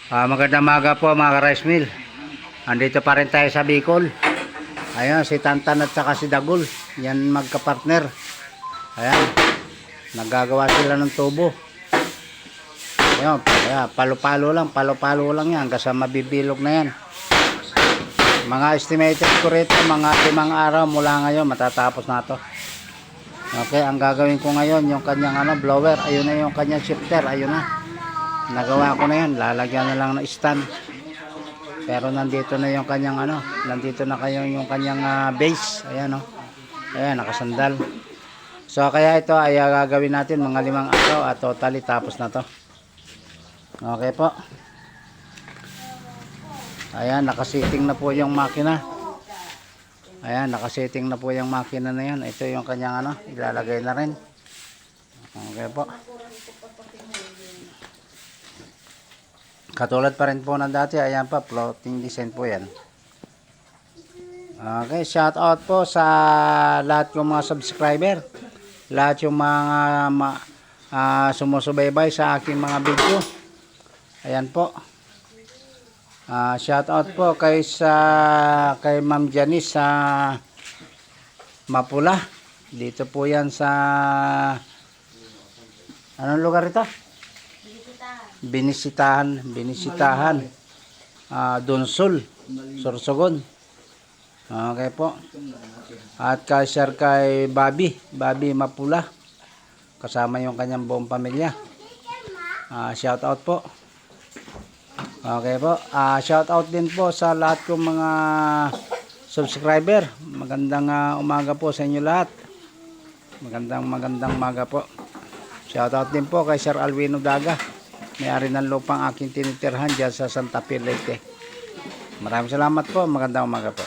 Magandang maga po mga ka-rice mill. Andito pa rin tayo sa Bicol. Ayan, si Tantan at saka si Dagul. Yan magka-partner. Ayan, naggagawa sila ng tubo. Ayan, palo-palo lang yan. Kasi mabibilog na yan. Mga estimated ko rito, mga 5 araw mula ngayon, matatapos na to. Okay, ang gagawin ko ngayon, yung kanyang blower. Ayun na yung kanyang shifter, ayun na. Nagawa ko na yan, lalagyan na lang ng stand. Pero nandito na yung kanyang nandito na yung kanyang base. Ayan ayan, nakasandal. So kaya ito ay gagawin natin mga 5 araw at totally tapos na to. Okay po. Ayan, nakasiting na po yung makina. Ayan, nakasiting na po yung makina na yan. Ito yung kanyang ilalagay na rin. Okay po. Katulad pa rin po ng dati, ayan pa, floating design po yan. Okay, shout out po sa lahat ng mga subscriber, lahat yung mga sumusubaybay sa aking mga video. Ayan po. Shout out po kay Ma'am Janice sa Mapula. Dito po yan sa anong lugar ito? Binisitahan Donsol, Sorsogon. Okay po. At kay Bobby Mapula, kasama yung kanyang buong pamilya. Shout out po. Okay po. Shout out din po sa lahat ng mga subscriber. Magandang umaga po sa inyo lahat. Magandang umaga po. Shout out din po kay Sir Alvino Daga, may-ari ng lupang aking tinitirhan dyan sa Santa Fe, Leyte. Maraming salamat po. Magandang umaga po.